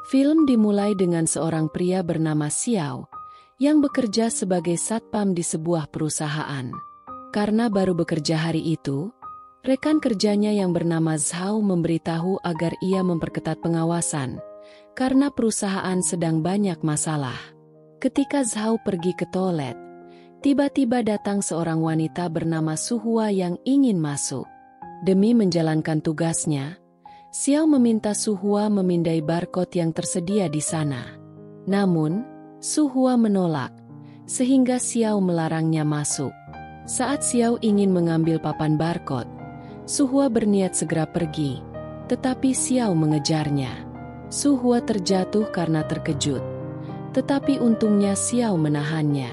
Film dimulai dengan seorang pria bernama Xiao yang bekerja sebagai satpam di sebuah perusahaan. Karena baru bekerja hari itu, rekan kerjanya yang bernama Zhao memberitahu agar ia memperketat pengawasan karena perusahaan sedang banyak masalah. Ketika Zhao pergi ke toilet, tiba-tiba datang seorang wanita bernama Suhua yang ingin masuk. Demi menjalankan tugasnya, Xiao meminta Suhua memindai barcode yang tersedia di sana. Namun, Suhua menolak, sehingga Xiao melarangnya masuk. Saat Xiao ingin mengambil papan barcode, Suhua berniat segera pergi, tetapi Xiao mengejarnya. Suhua terjatuh karena terkejut, tetapi untungnya Xiao menahannya.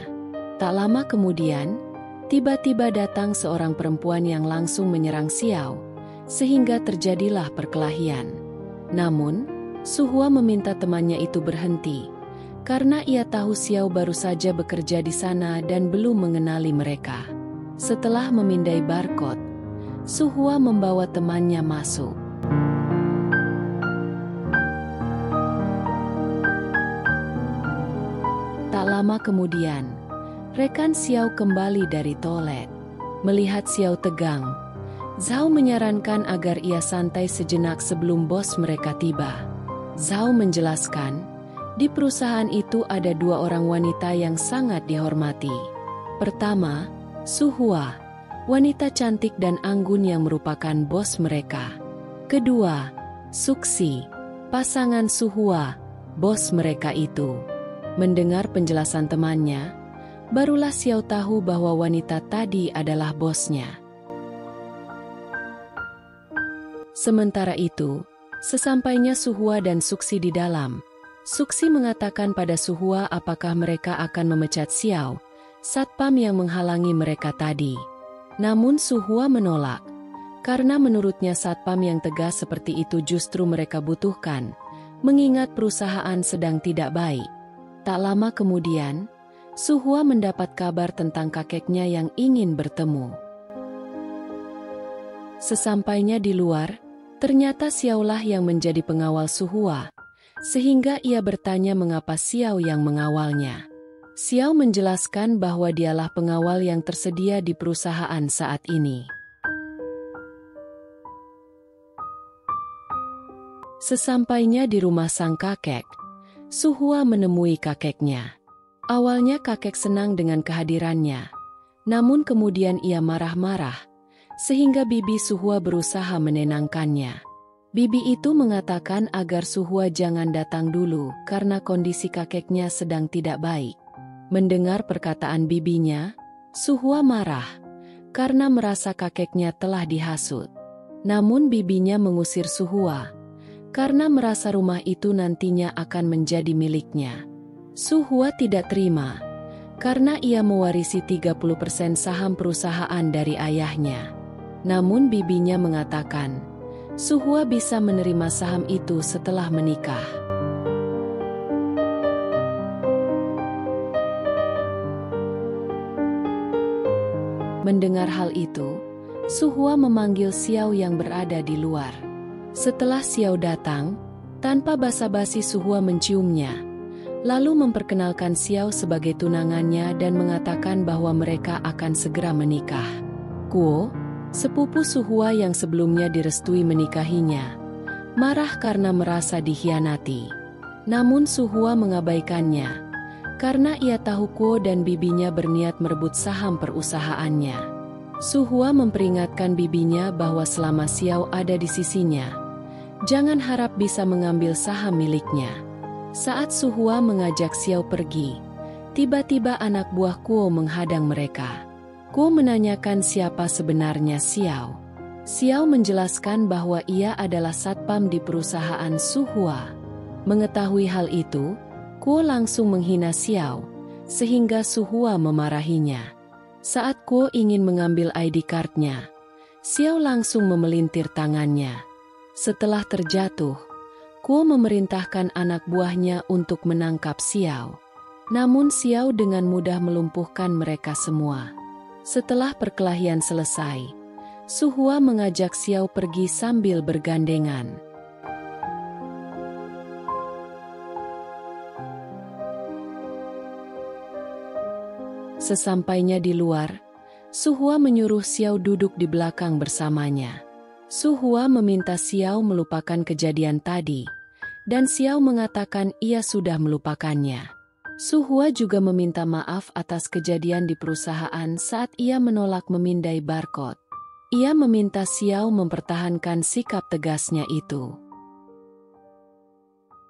Tak lama kemudian, tiba-tiba datang seorang perempuan yang langsung menyerang Xiao, sehingga terjadilah perkelahian. Namun, Suhua meminta temannya itu berhenti, karena ia tahu Xiao baru saja bekerja di sana dan belum mengenali mereka. Setelah memindai barcode, Suhua membawa temannya masuk. Tak lama kemudian, rekan Xiao kembali dari toilet. Melihat Xiao tegang, Zhao menyarankan agar ia santai sejenak sebelum bos mereka tiba. Zhao menjelaskan, di perusahaan itu ada dua orang wanita yang sangat dihormati. Pertama, Suhua, wanita cantik dan anggun yang merupakan bos mereka. Kedua, Suxi, pasangan Suhua, bos mereka itu. Mendengar penjelasan temannya, barulah Xiao tahu bahwa wanita tadi adalah bosnya. Sementara itu, sesampainya Suhua dan Suxi di dalam, Suxi mengatakan pada Suhua apakah mereka akan memecat Xiao, satpam yang menghalangi mereka tadi. Namun Suhua menolak, karena menurutnya satpam yang tegas seperti itu justru mereka butuhkan, mengingat perusahaan sedang tidak baik. Tak lama kemudian, Suhua mendapat kabar tentang kakeknya yang ingin bertemu. Sesampainya di luar, ternyata Xiaolah yang menjadi pengawal Suhua, sehingga ia bertanya mengapa Xiao yang mengawalnya. Xiao menjelaskan bahwa dialah pengawal yang tersedia di perusahaan saat ini. Sesampainya di rumah sang kakek, Suhua menemui kakeknya. Awalnya kakek senang dengan kehadirannya, namun kemudian ia marah-marah, sehingga bibi Suhua berusaha menenangkannya. Bibi itu mengatakan agar Suhua jangan datang dulu karena kondisi kakeknya sedang tidak baik. Mendengar perkataan bibinya, Suhua marah karena merasa kakeknya telah dihasut. Namun bibinya mengusir Suhua karena merasa rumah itu nantinya akan menjadi miliknya. Suhua tidak terima karena ia mewarisi 30% saham perusahaan dari ayahnya. Namun bibinya mengatakan, Suhua bisa menerima saham itu setelah menikah. Mendengar hal itu, Suhua memanggil Xiao yang berada di luar. Setelah Xiao datang, tanpa basa-basi Suhua menciumnya, lalu memperkenalkan Xiao sebagai tunangannya dan mengatakan bahwa mereka akan segera menikah. Kuo, sepupu Suhua yang sebelumnya direstui menikahinya, marah karena merasa dikhianati. Namun Suhua mengabaikannya, karena ia tahu Kuo dan bibinya berniat merebut saham perusahaannya. Suhua memperingatkan bibinya bahwa selama Xiao ada di sisinya, jangan harap bisa mengambil saham miliknya. Saat Suhua mengajak Xiao pergi, tiba-tiba anak buah Kuo menghadang mereka. Kuo menanyakan siapa sebenarnya Xiao. Xiao menjelaskan bahwa ia adalah satpam di perusahaan Suhua. Mengetahui hal itu, Kuo langsung menghina Xiao, sehingga Suhua memarahinya. Saat Kuo ingin mengambil ID card-nya, Xiao langsung memelintir tangannya. Setelah terjatuh, Kuo memerintahkan anak buahnya untuk menangkap Xiao. Namun Xiao dengan mudah melumpuhkan mereka semua. Setelah perkelahian selesai, Suhua mengajak Xiao pergi sambil bergandengan. Sesampainya di luar, Suhua menyuruh Xiao duduk di belakang bersamanya. Suhua meminta Xiao melupakan kejadian tadi, dan Xiao mengatakan ia sudah melupakannya. Suhua juga meminta maaf atas kejadian di perusahaan saat ia menolak memindai barcode. Ia meminta Xiao mempertahankan sikap tegasnya itu.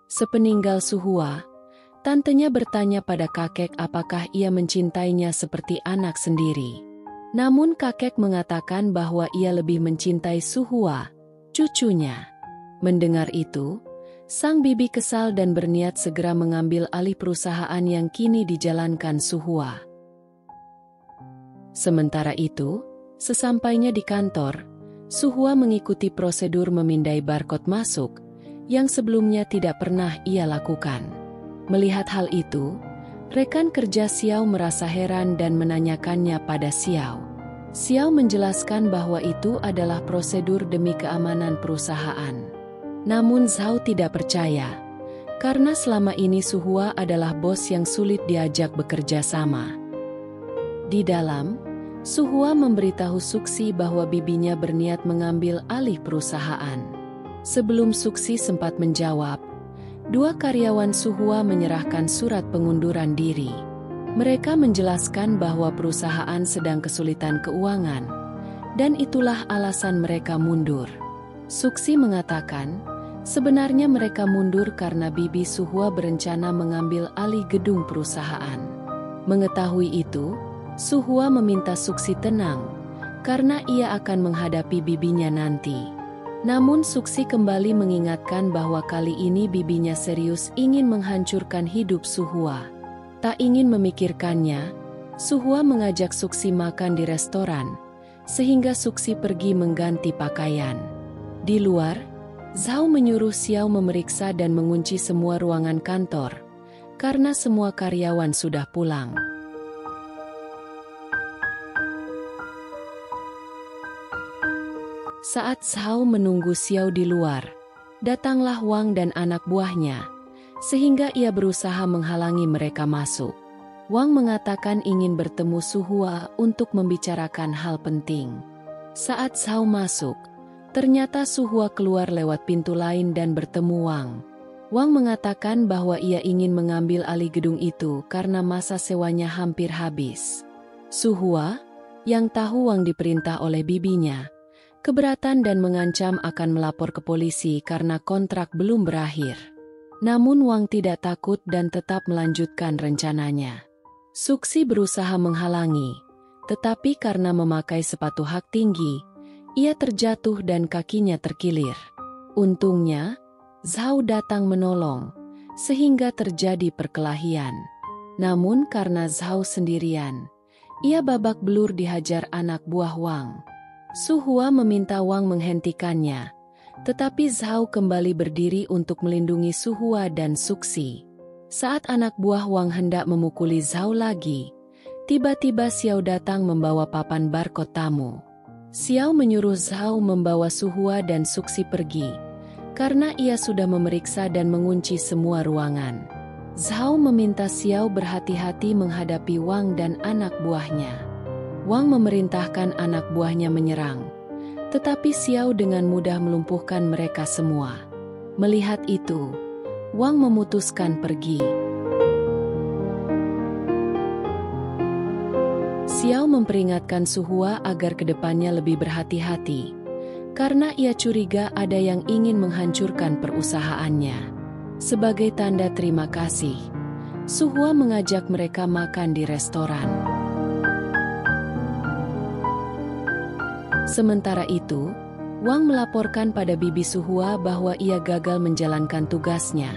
Sepeninggal Suhua, tantenya bertanya pada kakek apakah ia mencintainya seperti anak sendiri. Namun kakek mengatakan bahwa ia lebih mencintai Suhua, cucunya. Mendengar itu, sang bibi kesal dan berniat segera mengambil alih perusahaan yang kini dijalankan Suhua. Sementara itu, sesampainya di kantor, Suhua mengikuti prosedur memindai barcode masuk, yang sebelumnya tidak pernah ia lakukan. Melihat hal itu, rekan kerja Xiao merasa heran dan menanyakannya pada Xiao. Xiao menjelaskan bahwa itu adalah prosedur demi keamanan perusahaan. Namun Zhao tidak percaya, karena selama ini Suhua adalah bos yang sulit diajak bekerja sama. Di dalam, Suhua memberitahu Suksi bahwa bibinya berniat mengambil alih perusahaan. Sebelum Suksi sempat menjawab, dua karyawan Suhua menyerahkan surat pengunduran diri. Mereka menjelaskan bahwa perusahaan sedang kesulitan keuangan, dan itulah alasan mereka mundur. Suksi mengatakan, sebenarnya mereka mundur karena bibi Suhua berencana mengambil alih gedung perusahaan. Mengetahui itu, Suhua meminta Suksi tenang, karena ia akan menghadapi bibinya nanti. Namun Suksi kembali mengingatkan bahwa kali ini bibinya serius ingin menghancurkan hidup Suhua. Tak ingin memikirkannya, Suhua mengajak Suksi makan di restoran, sehingga Suksi pergi mengganti pakaian. Di luar, Zhao menyuruh Xiao memeriksa dan mengunci semua ruangan kantor, karena semua karyawan sudah pulang. Saat Zhao menunggu Xiao di luar, datanglah Wang dan anak buahnya, sehingga ia berusaha menghalangi mereka masuk. Wang mengatakan ingin bertemu Suhua untuk membicarakan hal penting. Saat Zhao masuk, ternyata Suhua keluar lewat pintu lain dan bertemu Wang. Wang mengatakan bahwa ia ingin mengambil alih gedung itu karena masa sewanya hampir habis. Suhua, yang tahu Wang diperintah oleh bibinya, keberatan dan mengancam akan melapor ke polisi karena kontrak belum berakhir. Namun Wang tidak takut dan tetap melanjutkan rencananya. Suksi berusaha menghalangi, tetapi karena memakai sepatu hak tinggi, ia terjatuh dan kakinya terkilir. Untungnya, Zhao datang menolong, sehingga terjadi perkelahian. Namun karena Zhao sendirian, ia babak belur dihajar anak buah Wang. Suhua meminta Wang menghentikannya, tetapi Zhao kembali berdiri untuk melindungi Suhua dan Suksi. Saat anak buah Wang hendak memukuli Zhao lagi, tiba-tiba Xiao datang membawa papan barcode tamu. Xiao menyuruh Zhao membawa Suhua dan Suksi pergi, karena ia sudah memeriksa dan mengunci semua ruangan. Zhao meminta Xiao berhati-hati menghadapi Wang dan anak buahnya. Wang memerintahkan anak buahnya menyerang, tetapi Xiao dengan mudah melumpuhkan mereka semua. Melihat itu, Wang memutuskan pergi. Xiao memperingatkan Suhua agar kedepannya lebih berhati-hati, karena ia curiga ada yang ingin menghancurkan perusahaannya. Sebagai tanda terima kasih, Suhua mengajak mereka makan di restoran. Sementara itu, Wang melaporkan pada bibi Suhua bahwa ia gagal menjalankan tugasnya,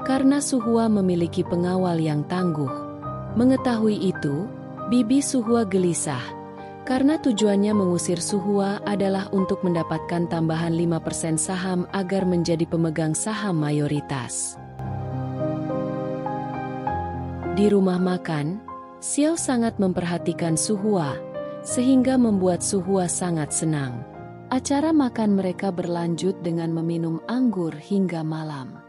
karena Suhua memiliki pengawal yang tangguh. Mengetahui itu, bibi Suhua gelisah, karena tujuannya mengusir Suhua adalah untuk mendapatkan tambahan 5% saham agar menjadi pemegang saham mayoritas. Di rumah makan, Xiao sangat memperhatikan Suhua, sehingga membuat Suhua sangat senang. Acara makan mereka berlanjut dengan meminum anggur hingga malam.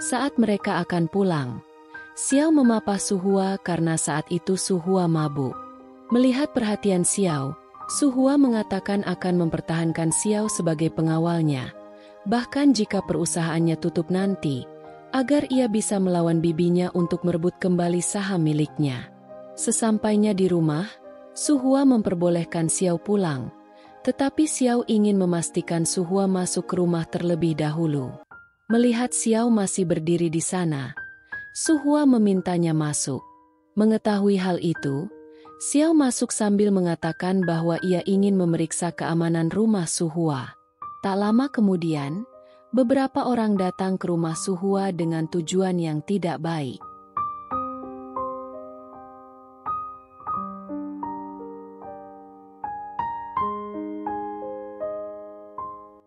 Saat mereka akan pulang, Xiao memapah Su Hua karena saat itu Su Hua mabuk. Melihat perhatian Xiao, Su Hua mengatakan akan mempertahankan Xiao sebagai pengawalnya, bahkan jika perusahaannya tutup nanti, agar ia bisa melawan bibinya untuk merebut kembali saham miliknya. Sesampainya di rumah, Su Hua memperbolehkan Xiao pulang, tetapi Xiao ingin memastikan Su Hua masuk ke rumah terlebih dahulu. Melihat Xiao masih berdiri di sana, Su Hua memintanya masuk. Mengetahui hal itu, Xiao masuk sambil mengatakan bahwa ia ingin memeriksa keamanan rumah Su Hua. Tak lama kemudian, beberapa orang datang ke rumah Su Hua dengan tujuan yang tidak baik.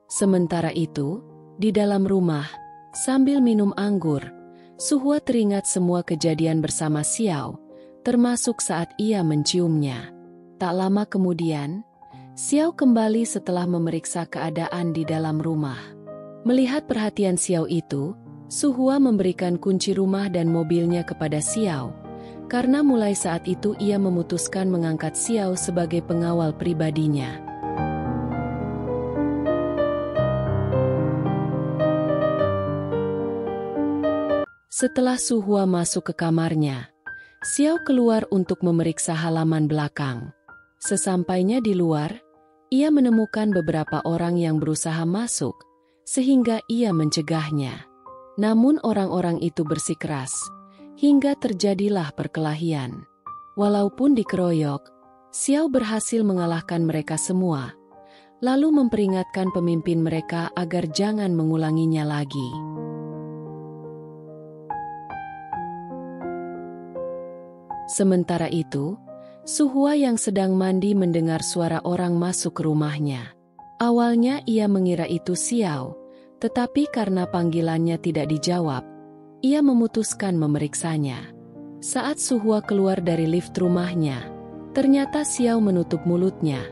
Sementara itu, di dalam rumah, sambil minum anggur, Su Hua teringat semua kejadian bersama Xiao, termasuk saat ia menciumnya. Tak lama kemudian, Xiao kembali setelah memeriksa keadaan di dalam rumah. Melihat perhatian Xiao itu, Su Hua memberikan kunci rumah dan mobilnya kepada Xiao, karena mulai saat itu ia memutuskan mengangkat Xiao sebagai pengawal pribadinya. Setelah Su Hua masuk ke kamarnya, Xiao keluar untuk memeriksa halaman belakang. Sesampainya di luar, ia menemukan beberapa orang yang berusaha masuk, sehingga ia mencegahnya. Namun orang-orang itu bersikeras, hingga terjadilah perkelahian. Walaupun dikeroyok, Xiao berhasil mengalahkan mereka semua, lalu memperingatkan pemimpin mereka agar jangan mengulanginya lagi. Sementara itu, Su Hua yang sedang mandi mendengar suara orang masuk ke rumahnya. Awalnya ia mengira itu Xiao, tetapi karena panggilannya tidak dijawab, ia memutuskan memeriksanya. Saat Su Hua keluar dari lift rumahnya, ternyata Xiao menutup mulutnya,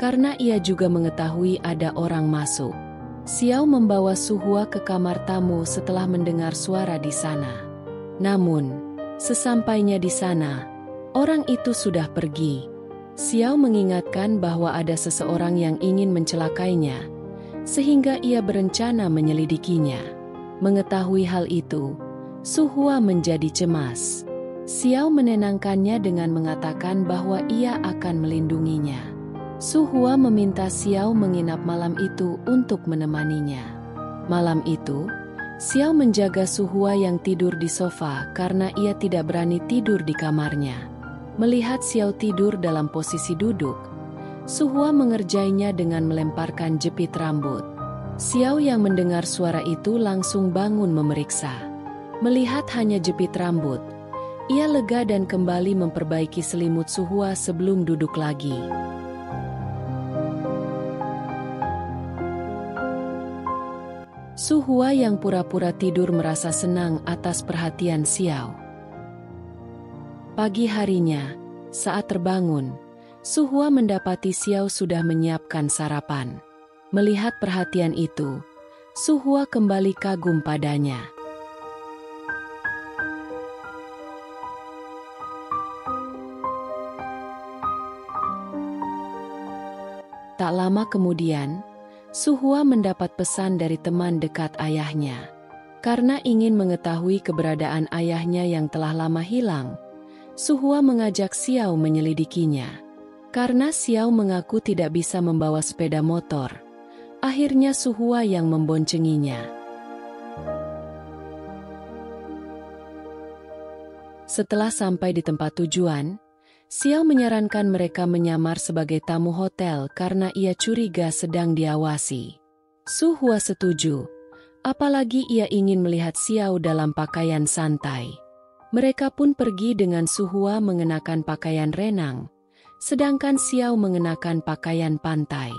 karena ia juga mengetahui ada orang masuk. Xiao membawa Su Hua ke kamar tamu setelah mendengar suara di sana. Namun, sesampainya di sana, orang itu sudah pergi. Xiao mengingatkan bahwa ada seseorang yang ingin mencelakainya, sehingga ia berencana menyelidikinya. Mengetahui hal itu, Su Hua menjadi cemas. Xiao menenangkannya dengan mengatakan bahwa ia akan melindunginya. Su Hua meminta Xiao menginap malam itu untuk menemaninya. Malam itu, Xiao menjaga Su Hua yang tidur di sofa karena ia tidak berani tidur di kamarnya. Melihat Xiao tidur dalam posisi duduk, Su Hua mengerjainya dengan melemparkan jepit rambut. Xiao yang mendengar suara itu langsung bangun memeriksa. Melihat hanya jepit rambut, ia lega dan kembali memperbaiki selimut Su Hua sebelum duduk lagi. Su Hua yang pura-pura tidur merasa senang atas perhatian Xiao. Pagi harinya, saat terbangun, Su Hua mendapati Xiao sudah menyiapkan sarapan. Melihat perhatian itu, Su Hua kembali kagum padanya. Tak lama kemudian, Su Hua mendapat pesan dari teman dekat ayahnya. Karena ingin mengetahui keberadaan ayahnya yang telah lama hilang, Su Hua mengajak Xiao menyelidikinya. Karena Xiao mengaku tidak bisa membawa sepeda motor, akhirnya Su Hua yang memboncenginya. Setelah sampai di tempat tujuan, Xiao menyarankan mereka menyamar sebagai tamu hotel karena ia curiga sedang diawasi. Su Hua setuju, apalagi ia ingin melihat Xiao dalam pakaian santai. Mereka pun pergi dengan Su Hua mengenakan pakaian renang, sedangkan Xiao mengenakan pakaian pantai.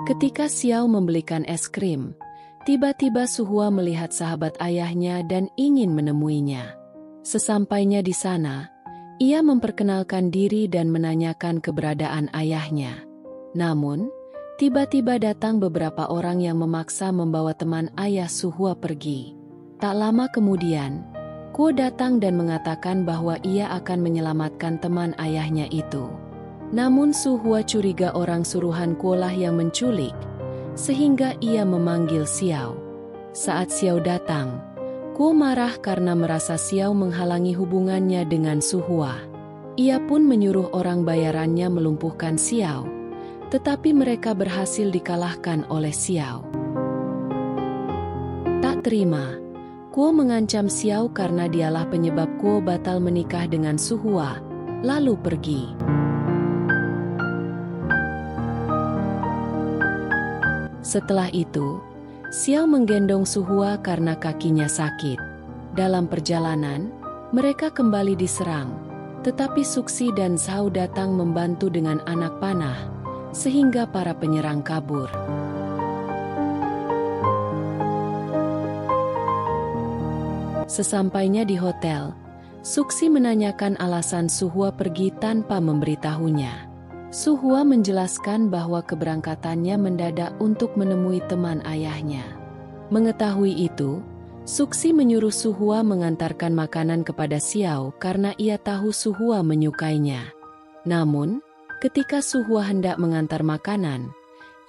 Ketika Xiao membelikan es krim, tiba-tiba Su Hua melihat sahabat ayahnya dan ingin menemuinya. Sesampainya di sana, ia memperkenalkan diri dan menanyakan keberadaan ayahnya. Namun, Tiba-tiba datang beberapa orang yang memaksa membawa teman ayah Suhua pergi. Tak lama kemudian, Kuo datang dan mengatakan bahwa ia akan menyelamatkan teman ayahnya itu. Namun Suhua curiga orang suruhan Kuo lah yang menculik, sehingga ia memanggil Xiao. Saat Xiao datang, Kuo marah karena merasa Xiao menghalangi hubungannya dengan Suhua. Ia pun menyuruh orang bayarannya melumpuhkan Xiao, tetapi mereka berhasil dikalahkan oleh Xiao. Tak terima, Kuo mengancam Xiao karena dialah penyebab Kuo batal menikah dengan Suhua, lalu pergi. Setelah itu, Xiao menggendong Suhua karena kakinya sakit. Dalam perjalanan, mereka kembali diserang, tetapi Suksi dan Zhao datang membantu dengan anak panah, sehingga para penyerang kabur. Sesampainya di hotel, Suksi menanyakan alasan Suhua pergi tanpa memberitahunya. Suhua menjelaskan bahwa keberangkatannya mendadak untuk menemui teman ayahnya. Mengetahui itu, Suksi menyuruh Suhua mengantarkan makanan kepada Xiao karena ia tahu Suhua menyukainya. Namun, ketika Suhua hendak mengantar makanan,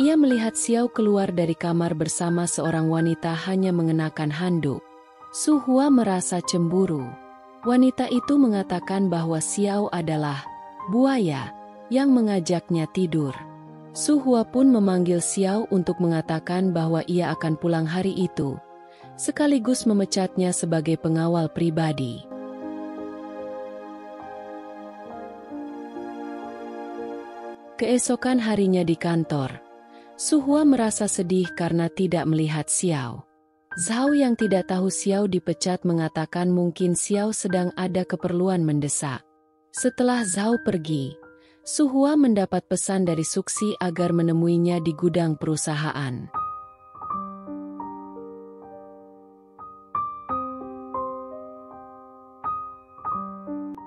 ia melihat Xiao keluar dari kamar bersama seorang wanita hanya mengenakan handuk. Suhua merasa cemburu. Wanita itu mengatakan bahwa Xiao adalah buaya yang mengajaknya tidur. Suhua pun memanggil Xiao untuk mengatakan bahwa ia akan pulang hari itu, sekaligus memecatnya sebagai pengawal pribadi. Keesokan harinya di kantor, Suhua merasa sedih karena tidak melihat Xiao. Zhao yang tidak tahu Xiao dipecat mengatakan mungkin Xiao sedang ada keperluan mendesak. Setelah Zhao pergi, Suhua mendapat pesan dari Suksi agar menemuinya di gudang perusahaan.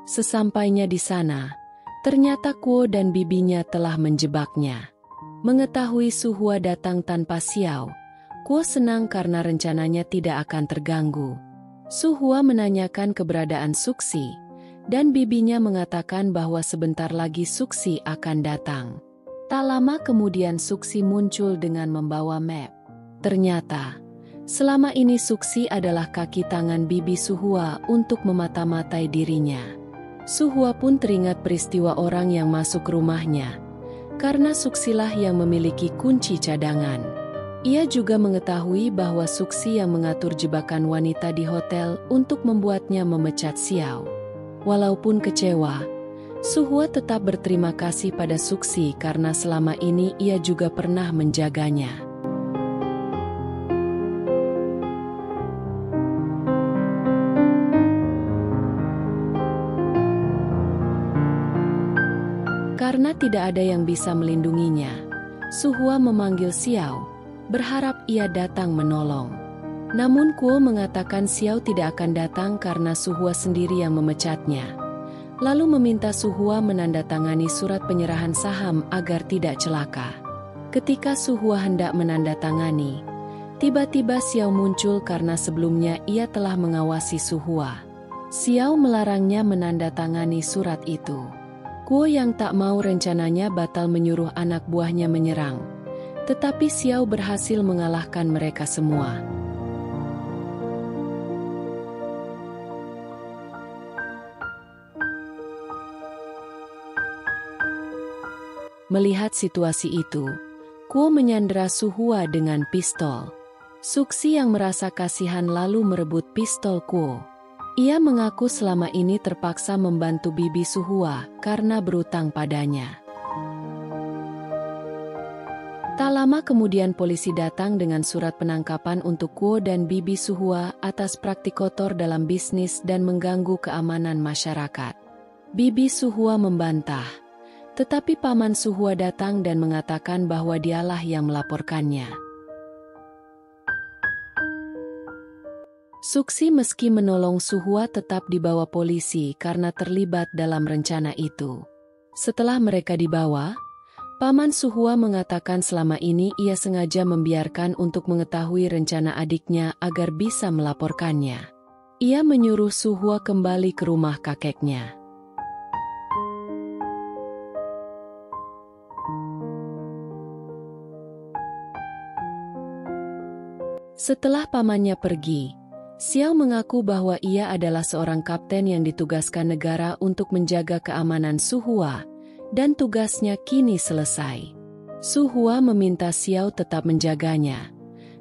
Sesampainya di sana, ternyata Kuo dan bibinya telah menjebaknya. Mengetahui Suhua datang tanpa Xiao, Kuo senang karena rencananya tidak akan terganggu. Suhua menanyakan keberadaan Suksi, dan bibinya mengatakan bahwa sebentar lagi Suksi akan datang. Tak lama kemudian Suksi muncul dengan membawa map. Ternyata, selama ini Suksi adalah kaki tangan bibi Suhua untuk memata-matai dirinya. Suhua pun teringat peristiwa orang yang masuk rumahnya, karena Suksilah yang memiliki kunci cadangan. Ia juga mengetahui bahwa Suksi yang mengatur jebakan wanita di hotel untuk membuatnya memecat Xiao. Walaupun kecewa, Suhua tetap berterima kasih pada Suksi karena selama ini ia juga pernah menjaganya. Karena tidak ada yang bisa melindunginya, Suhua memanggil Xiao, berharap ia datang menolong. Namun Kuo mengatakan Xiao tidak akan datang karena Suhua sendiri yang memecatnya. Lalu meminta Suhua menandatangani surat penyerahan saham agar tidak celaka. Ketika Suhua hendak menandatangani, tiba-tiba Xiao muncul karena sebelumnya ia telah mengawasi Suhua. Xiao melarangnya menandatangani surat itu. Kuo yang tak mau rencananya batal menyuruh anak buahnya menyerang. Tetapi Xiao berhasil mengalahkan mereka semua. Melihat situasi itu, Kuo menyandera Suhua dengan pistol. Suksi yang merasa kasihan lalu merebut pistol Kuo. Ia mengaku selama ini terpaksa membantu bibi Suhua karena berutang padanya. Tak lama kemudian polisi datang dengan surat penangkapan untuk Kuo dan bibi Suhua atas praktik kotor dalam bisnis dan mengganggu keamanan masyarakat. Bibi Suhua membantah, tetapi paman Suhua datang dan mengatakan bahwa dialah yang melaporkannya. Suksi meski menolong Suhua tetap dibawa polisi karena terlibat dalam rencana itu. Setelah mereka dibawa, Paman Suhua mengatakan selama ini ia sengaja membiarkan untuk mengetahui rencana adiknya agar bisa melaporkannya. Ia menyuruh Suhua kembali ke rumah kakeknya. Setelah pamannya pergi, Xiao mengaku bahwa ia adalah seorang kapten yang ditugaskan negara untuk menjaga keamanan Suhua, dan tugasnya kini selesai. Suhua meminta Xiao tetap menjaganya,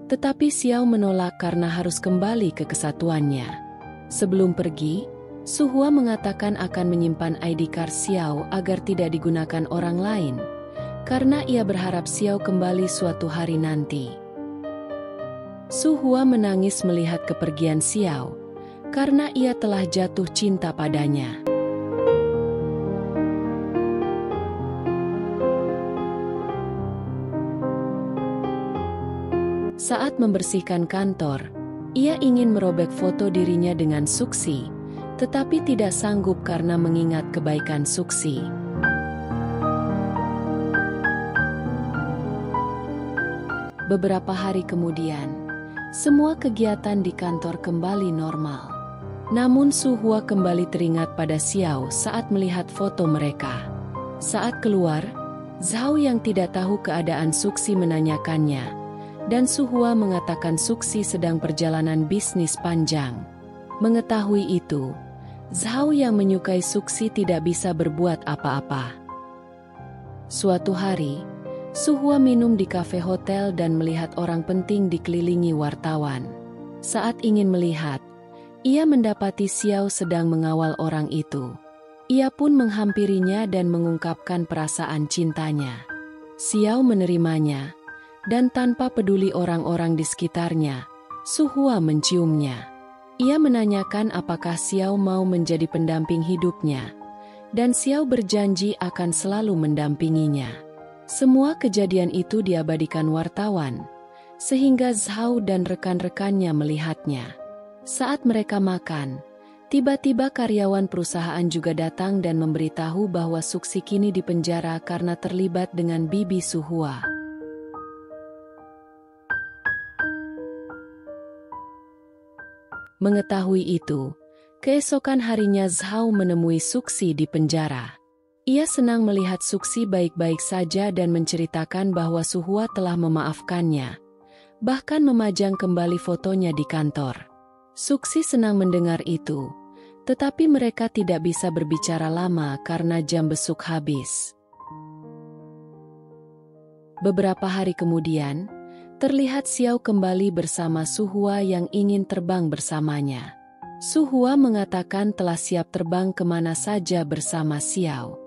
tetapi Xiao menolak karena harus kembali ke kesatuannya. Sebelum pergi, Suhua mengatakan akan menyimpan ID card Xiao agar tidak digunakan orang lain, karena ia berharap Xiao kembali suatu hari nanti. Suhua menangis melihat kepergian Xiao, karena ia telah jatuh cinta padanya. Saat membersihkan kantor, ia ingin merobek foto dirinya dengan Suksi, tetapi tidak sanggup karena mengingat kebaikan Suksi. Beberapa hari kemudian, semua kegiatan di kantor kembali normal. Namun Suhua kembali teringat pada Xiao saat melihat foto mereka. Saat keluar, Zhao yang tidak tahu keadaan Suksi menanyakannya, dan Suhua mengatakan Suksi sedang perjalanan bisnis panjang. Mengetahui itu, Zhao yang menyukai Suksi tidak bisa berbuat apa-apa. Suatu hari, Suhua minum di kafe hotel dan melihat orang penting dikelilingi wartawan. Saat ingin melihat, ia mendapati Xiao sedang mengawal orang itu. Ia pun menghampirinya dan mengungkapkan perasaan cintanya. Xiao menerimanya, dan tanpa peduli orang-orang di sekitarnya, Suhua menciumnya. Ia menanyakan apakah Xiao mau menjadi pendamping hidupnya, dan Xiao berjanji akan selalu mendampinginya. Semua kejadian itu diabadikan wartawan, sehingga Zhao dan rekan-rekannya melihatnya. Saat mereka makan, tiba-tiba karyawan perusahaan juga datang dan memberitahu bahwa Suksi kini dipenjara karena terlibat dengan bibi Suhua. Mengetahui itu, keesokan harinya Zhao menemui Suksi di penjara. Ia senang melihat Suksi baik-baik saja dan menceritakan bahwa Suhua telah memaafkannya, bahkan memajang kembali fotonya di kantor. Suksi senang mendengar itu, tetapi mereka tidak bisa berbicara lama karena jam besuk habis. Beberapa hari kemudian, terlihat Xiao kembali bersama Suhua yang ingin terbang bersamanya. Suhua mengatakan telah siap terbang kemana saja bersama Xiao.